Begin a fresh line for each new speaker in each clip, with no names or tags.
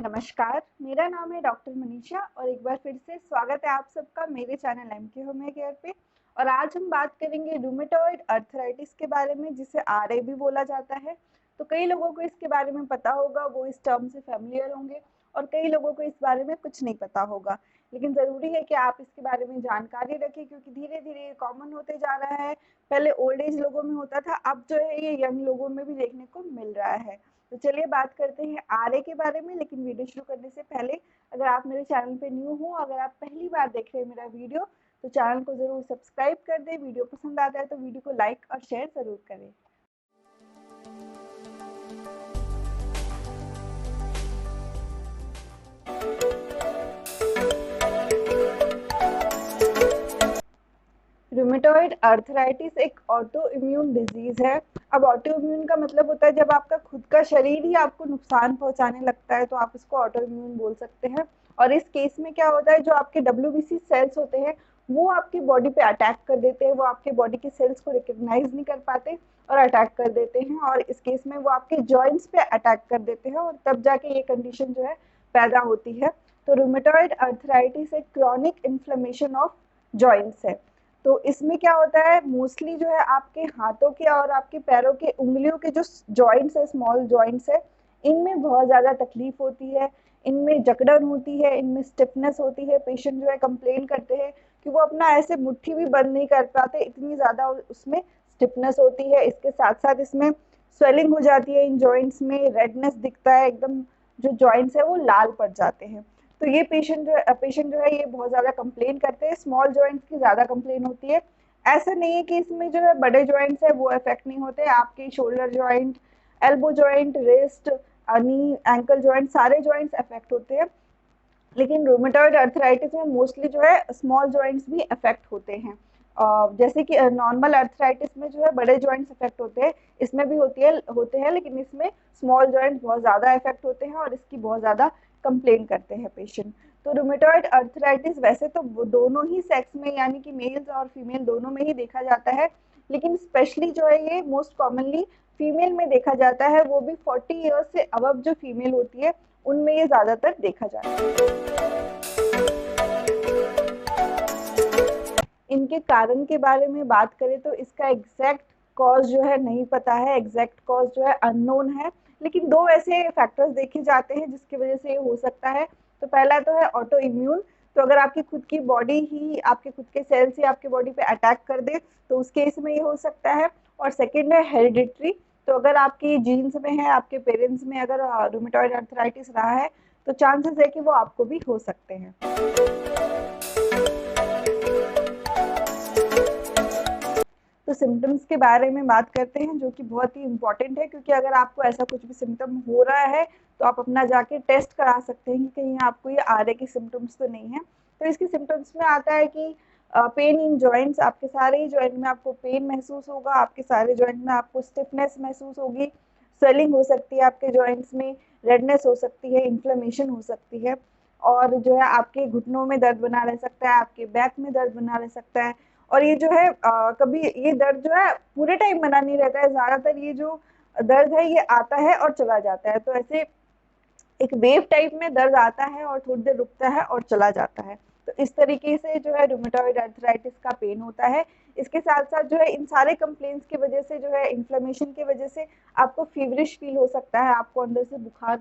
नमस्कार, मेरा नाम है डॉक्टर मनीषा और एक बार फिर से स्वागत है आप सबका मेरे चैनल एमके होम केयर पे। और आज हम बात करेंगे रूमेटॉइड अर्थराइटिस के बारे में, जिसे आरए भी बोला जाता है। तो कई लोगों को इसके बारे में पता होगा, वो इस टर्म से फैमिलियर होंगे, और कई लोगों को इस बारे में कुछ नहीं पता होगा। लेकिन ज़रूरी है कि आप इसके बारे में जानकारी रखें, क्योंकि धीरे धीरे ये कॉमन होते जा रहा है। पहले ओल्ड एज लोगों में होता था, अब जो है ये यंग लोगों में भी देखने को मिल रहा है। तो चलिए बात करते हैं आरए के बारे में। लेकिन वीडियो शुरू करने से पहले, अगर आप मेरे चैनल पे न्यू हो, अगर आप पहली बार देख रहे हैं मेरा वीडियो, तो चैनल को ज़रूर सब्सक्राइब कर दें। वीडियो पसंद आता है तो वीडियो को लाइक और शेयर ज़रूर करें। रूमेटॉइड अर्थराइटिस एक ऑटो इम्यून डिजीज है। अब ऑटो इम्यून का मतलब होता है जब आपका खुद का शरीर ही आपको नुकसान पहुंचाने लगता है, तो आप इसको ऑटो इम्यून बोल सकते हैं। और इस केस में क्या होता है, जो आपके डब्ल्यूबीसी सेल्स होते हैं वो आपकी बॉडी पे अटैक कर देते हैं। वो आपके बॉडी के सेल्स को रिकॉग्नाइज नहीं कर पाते और अटैक कर देते हैं, और इस केस में वो आपके जॉइंट्स पे अटैक कर देते हैं, और तब जाके ये कंडीशन जो है पैदा होती है। तो रूमेटॉइड अर्थराइटिस एक क्रॉनिक इन्फ्लेमेशन ऑफ जॉइंट्स है। तो इसमें क्या होता है, मोस्टली जो है आपके हाथों के और आपके पैरों के उंगलियों के जो जॉइंट्स है, स्मॉल जॉइंट्स है, इनमें बहुत ज़्यादा तकलीफ होती है। इनमें जकड़न होती है, इनमें स्टिफनेस होती है। पेशेंट जो है कंप्लेन करते हैं कि वो अपना ऐसे मुट्ठी भी बंद नहीं कर पाते, इतनी ज़्यादा उसमें स्टिफनेस होती है। इसके साथ साथ इसमें स्वेलिंग हो जाती है, इन जॉइंट्स में रेडनेस दिखता है, एकदम जो जॉइंट्स है वो लाल पड़ जाते हैं। तो ये पेशेंट जो है ये बहुत ज़्यादा कंप्लेन करते हैं। स्मॉल जॉइंट्स की ज़्यादा कंप्लेन होती है। ऐसा नहीं है कि इसमें जो है बड़े जॉइंट्स है वो इफेक्ट नहीं होते। आपके shoulder joint, elbow joint, wrist, knee, ankle joint, सारे जॉइंट्स इफेक्ट होते हैं। लेकिन रूमेटॉइड अर्थराइटिस में मोस्टली जो है स्मॉल जॉइंट्स भी इफेक्ट होते हैं। जैसे कि नॉर्मल अर्थराइटिस में जो है बड़े जॉइंट्स इफेक्ट होते हैं, इसमें भी होते हैं, लेकिन इसमें स्मॉल जॉइंट्स बहुत ज़्यादा इफेक्ट होते हैं और इसकी बहुत ज़्यादा कंप्लेन करते हैं पेशेंट। तो रूमेटॉइड अर्थराइटिस वैसे तो दोनों ही सेक्स में, यानी कि मेल्स और फीमेल दोनों में ही देखा जाता है, लेकिन स्पेशली जो है ये मोस्ट कॉमनली फीमेल में देखा जाता है। वो भी 40 ईयर्स से अबव जो फीमेल होती है उनमें ये ज़्यादातर देखा जाता है। इनके कारण के बारे में बात करें तो इसका एग्जैक्ट कॉज जो है नहीं पता है, एग्जैक्ट कॉज जो है अननोन है। लेकिन दो ऐसे फैक्टर्स देखे जाते हैं जिसकी वजह से ये हो सकता है। तो पहला तो है ऑटो इम्यून। तो अगर आपकी खुद की बॉडी ही, आपके खुद के सेल्स ही आपके बॉडी पे अटैक कर दे, तो उस केस में ये हो सकता है। और सेकेंड है हेरिडिटरी। तो अगर आपकी जीन्स में है, आपके पेरेंट्स में अगर रूमेटॉइड अर्थराइटिस रहा है, तो चांसेस है कि वो आपको भी हो सकते हैं। तो सिम्टम्स के बारे में बात करते हैं, जो कि बहुत ही इम्पॉर्टेंट है, क्योंकि अगर आपको ऐसा कुछ भी सिम्टम हो रहा है तो आप अपना जाके टेस्ट करा सकते हैं कि कहीं आपको ये आरए के सिम्टम्स तो नहीं है। तो इसके सिम्टम्स में आता है कि पेन इन जॉइंट्स, आपके सारे ही जॉइंट में आपको पेन महसूस होगा, आपके सारे जॉइंट में आपको स्टिफनेस महसूस होगी, स्वेलिंग हो सकती है आपके जॉइंट्स में, रेडनेस हो सकती है, इन्फ्लेमेशन हो सकती है, और जो है आपके घुटनों में दर्द बना रह सकता है, आपके बैक में दर्द बना रह सकता है। और ये जो है कभी ये दर्द जो है पूरे टाइम बना नहीं रहता है, ज़्यादातर ये जो दर्द है ये आता है और चला जाता है। तो ऐसे एक वेव टाइप में दर्द आता है और थोड़ी देर रुकता है और चला जाता है। तो इस तरीके से जो है रूमेटॉइड अर्थराइटिस का पेन होता है। इसके साथ साथ जो है इन सारे कंप्लेंट्स की वजह से, जो है इन्फ्लेमेशन की वजह से, आपको फीवरिश फील हो सकता है, आपको अंदर से बुखार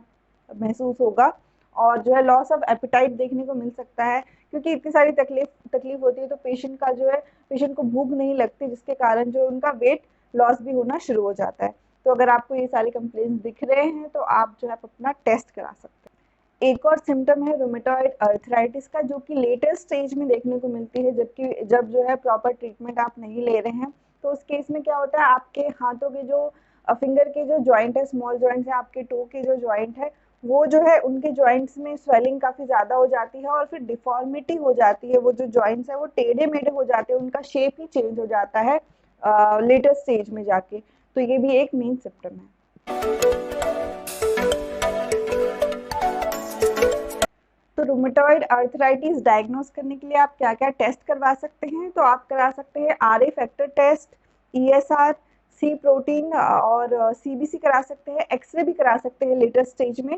महसूस होगा, और जो है लॉस ऑफ एपिटाइट देखने को मिल सकता है, क्योंकि इतनी सारी तकलीफ होती है। तो पेशेंट का जो है, पेशेंट को भूख नहीं लगती, जिसके कारण जो उनका वेट लॉस भी होना शुरू हो जाता है। तो अगर आपको ये सारे कंप्लेंट्स दिख रहे हैं तो आप जो है अपना टेस्ट करा सकते हैं। एक और सिम्टम है रूमेटॉइड अर्थराइटिस का, जो कि लेटर स्टेज में देखने को मिलती है, जब जो है प्रॉपर ट्रीटमेंट आप नहीं ले रहे हैं। तो उस केस में क्या होता है, आपके हाथों के जो फिंगर के जो जॉइंट है, स्मॉल जॉइंट है, आपके टो के जो जॉइंट है, वो जो है उनके जॉइंट्स में स्वेलिंग काफ़ी ज़्यादा हो जाती है, और फिर डिफॉर्मिटी हो जाती है। वो जो जॉइंट्स है वो टेढ़े मेढ़े हो जाते हैं, उनका शेप ही चेंज हो जाता है लेटर स्टेज में जाके। तो ये भी एक मेन सिम्टम है। तो रूमेटॉइड अर्थराइटिस डायग्नोस करने के लिए आप क्या क्या टेस्ट करवा सकते हैं, तो आप करा सकते हैं आरए फैक्टर टेस्ट, ईएसआर, सी प्रोटीन और सीबीसी करा सकते हैं, एक्सरे भी करा सकते हैं लेटर स्टेज में।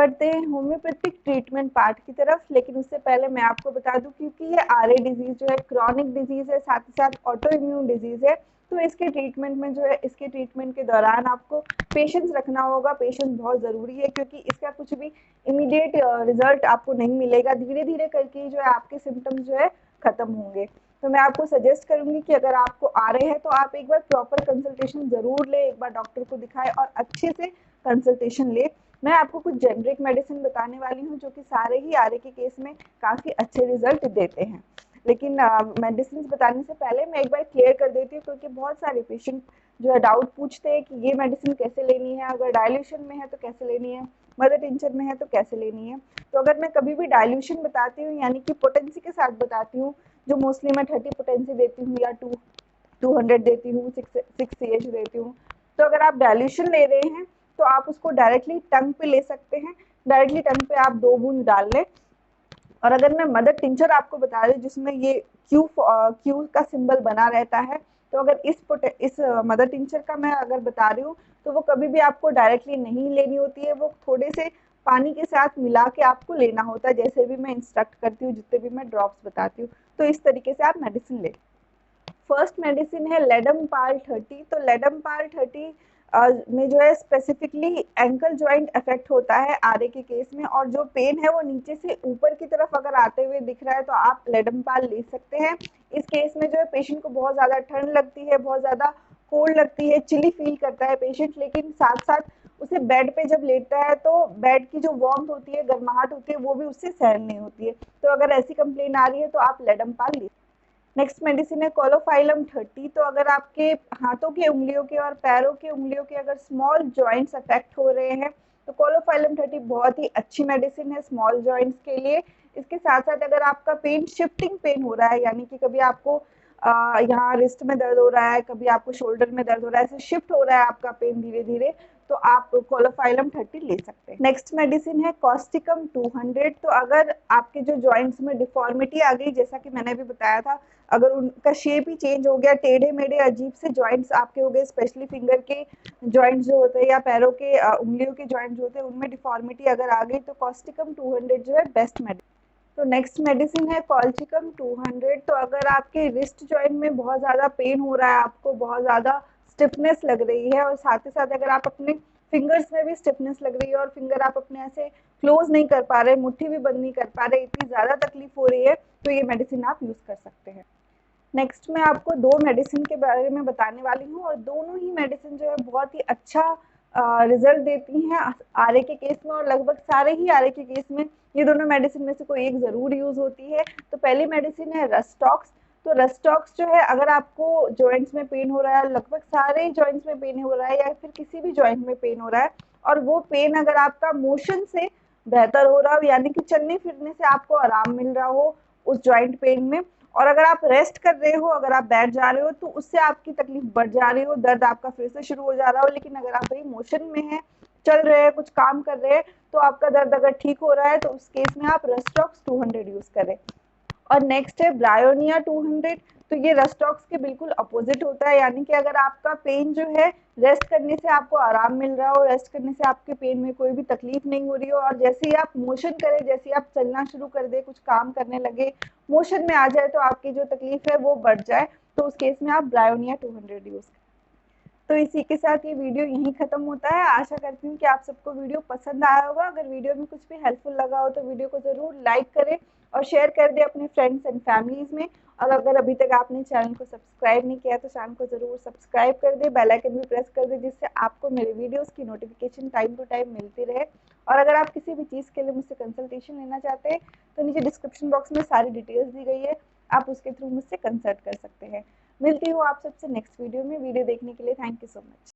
बढ़ते हैं होम्योपैथिक ट्रीटमेंट पार्ट की तरफ। लेकिन उससे पहले मैं आपको बता दूं, क्योंकि ये आरए डिजीज जो है क्रॉनिक डिजीज है, साथ ही साथ ऑटो इम्यून डिजीज है, तो इसके ट्रीटमेंट में जो है, इसके ट्रीटमेंट के दौरान आपको पेशेंस रखना होगा। पेशेंस बहुत ज़रूरी है, क्योंकि इसका कुछ भी इमीडिएट रिजल्ट आपको नहीं मिलेगा। धीरे धीरे करके जो है आपके सिम्टम्स जो है खत्म होंगे। तो मैं आपको सजेस्ट करूंगी कि अगर आपको आ रहे हैं तो आप एक बार प्रॉपर कंसल्टेशन जरूर ले, एक बार डॉक्टर को दिखाएं और अच्छे से कंसल्टेशन ले। मैं आपको कुछ जेनरिक मेडिसिन बताने वाली हूँ जो कि सारे ही आरए के केस में काफ़ी अच्छे रिजल्ट देते हैं। लेकिन मेडिसिन बताने से पहले मैं एक बार क्लियर कर देती हूँ, क्योंकि बहुत सारे पेशेंट जो है डाउट पूछते हैं कि ये मेडिसिन कैसे लेनी है, अगर डायल्यूशन में है तो कैसे लेनी है, मदर टिंचर में है तो कैसे लेनी है। तो अगर मैं कभी भी डायल्यूशन बताती हूँ, यानी कि पोटेंसी के साथ बताती हूँ, जो मोस्टली मैं 30 पोटेंसी देती हूँ या 200 देती हूँ, 6 CH देती हूँ। तो अगर आप डायल्यूशन ले रहे हैं तो आप उसको डायरेक्टली टंग पे ले सकते हैं। डायरेक्टली टंग पे आप 2 बूंद डाल लें। और अगर मैं मदर टिंचर आपको बता रही हूँ जिसमें ये क्यू का सिंबल बना रहता है, तो अगर इस मदर टिंचर का मैं अगर बता रही हूँ तो वो कभी भी आपको डायरेक्टली नहीं लेनी होती है, वो थोड़े से पानी के साथ मिला के आपको लेना होता है, जैसे भी मैं इंस्ट्रक्ट करती हूँ, जितने भी मैं ड्रॉप्स बताती हूँ। तो इस तरीके से आप मेडिसिन ले। फर्स्ट मेडिसिन है लेडमपाल 30। तो लेडमपाल 30 में जो है स्पेसिफिकली एंकल जॉइंट इफेक्ट होता है आरए के केस में, और जो पेन है वो नीचे से ऊपर की तरफ अगर आते हुए दिख रहा है तो आप लेडमपाल ले सकते हैं। इस केस में जो है पेशेंट को बहुत ज़्यादा ठंड लगती है, बहुत ज़्यादा कोल्ड लगती है, चिली फील करता है पेशेंट, लेकिन साथ साथ उसे बेड पे जब लेटता है तो बेड की जो वार्मथ होती है, गर्माहट होती है, वो भी उससे सहन नहीं होती है। तो अगर ऐसी कंप्लेन आ रही है तो आप लेडमपाल ले। नेक्स्ट मेडिसिन है कोलोफाइलम 30। तो अगर आपके हाथों की उंगलियों के और पैरों की उंगलियों के अगर स्मॉल जॉइंट्स अफेक्ट हो रहे हैं तो कोलोफाइलम 30 बहुत ही अच्छी मेडिसिन है स्मॉल जॉइंट्स के लिए। इसके साथ साथ अगर आपका पेन शिफ्टिंग पेन हो रहा है, यानी कि कभी आपको यहाँ रिस्ट में दर्द हो रहा है, कभी आपको शोल्डर में दर्द हो रहा है, ऐसे शिफ्ट हो रहा है आपका पेन धीरे धीरे, तो आप कोलोफाइलम 30 ले सकते हैं। नेक्स्ट मेडिसिन है कॉस्टिकम 200। तो अगर आपके जो जॉइंट्स में डिफॉर्मिटी आ गई, जैसा कि मैंने अभी बताया था, अगर उनका शेप ही चेंज हो गया, टेढ़े मेढ़े अजीब से जॉइंट्स आपके हो गए, स्पेशली फिंगर के जॉइंट्स जो होते हैं या पैरों के उंगलियों के जॉइंट्स जो होते हैं उनमें डिफॉर्मिटी अगर आ गई, तो कॉस्टिकम 200 जो है बेस्ट मेडिसिन। तो नेक्स्ट मेडिसिन है कॉल्चिकम 200। तो अगर आपके रिस्ट जॉइंट में बहुत ज़्यादा पेन हो रहा है, आपको बहुत ज़्यादा स्टिफनेस लग रही है, और साथ ही साथ अगर आप अपने फिंगर्स में भी स्टिफनेस लग रही है और फिंगर आप अपने ऐसे क्लोज नहीं कर पा रहे, मुट्ठी भी बंद नहीं कर पा रहे, इतनी ज़्यादा तकलीफ हो रही है, तो ये मेडिसिन आप यूज़ कर सकते हैं। नेक्स्ट मैं आपको 2 मेडिसिन के बारे में बताने वाली हूँ, और दोनों ही मेडिसिन जो है बहुत ही अच्छा रिजल्ट देती हैं आरए के केस में, और लगभग सारे ही आरए के केस में ये दोनों मेडिसिन में से कोई एक ज़रूर यूज़ होती है। तो पहली मेडिसिन है रस्टॉक्स। तो रस्टॉक्स जो है, अगर आपको जॉइंट्स में पेन हो रहा है, लगभग सारे जॉइंट्स में पेन हो रहा है, या फिर किसी भी जॉइंट में पेन हो रहा है, और वो पेन अगर आपका मोशन से बेहतर हो रहा हो, यानी कि चलने फिरने से आपको आराम मिल रहा हो उस जॉइंट पेन में, और अगर आप रेस्ट कर रहे हो, अगर आप बैठ जा रहे हो, तो उससे आपकी तकलीफ बढ़ जा रही हो, दर्द आपका फिर से शुरू हो जा रहा हो, लेकिन अगर आप वही मोशन में है, चल रहे हैं, कुछ काम कर रहे हैं, तो आपका दर्द अगर ठीक हो रहा है, तो उस केस में आप रस्टॉक्स 200 यूज करें। और नेक्स्ट है ब्रायोनिया 200। तो ये रस्टॉक्स के बिल्कुल अपोजिट होता है, यानी कि अगर आपका पेन जो है रेस्ट करने से आपको आराम मिल रहा हो, रेस्ट करने से आपके पेन में कोई भी तकलीफ नहीं हो रही हो, और जैसे ही आप मोशन करें, जैसे ही आप चलना शुरू कर दे, कुछ काम करने लगे, मोशन में आ जाए, तो आपकी जो तकलीफ है वो बढ़ जाए, तो उस केस में आप ब्रायोनिया 200 यूज करें। तो इसी के साथ ये वीडियो यहीं खत्म होता है। आशा करती हूँ कि आप सबको वीडियो पसंद आया होगा। अगर वीडियो में कुछ भी हेल्पफुल लगा हो तो वीडियो को जरूर लाइक करें और शेयर कर दें अपने फ्रेंड्स एंड फैमिलीज में। और अगर अभी तक आपने चैनल को सब्सक्राइब नहीं किया तो चैनल को जरूर सब्सक्राइब कर दें, बेल आइकन भी प्रेस कर दें, जिससे आपको मेरे वीडियोस की नोटिफिकेशन टाइम टू टाइम मिलती रहे। और अगर आप किसी भी चीज़ के लिए मुझसे कंसल्टेशन लेना चाहते हैं तो नीचे डिस्क्रिप्शन बॉक्स में सारी डिटेल्स दी गई है, आप उसके थ्रू मुझसे कंसल्ट कर सकते हैं। मिलती हूँ आप सबसे नेक्स्ट वीडियो में। वीडियो देखने के लिए थैंक यू सो मच।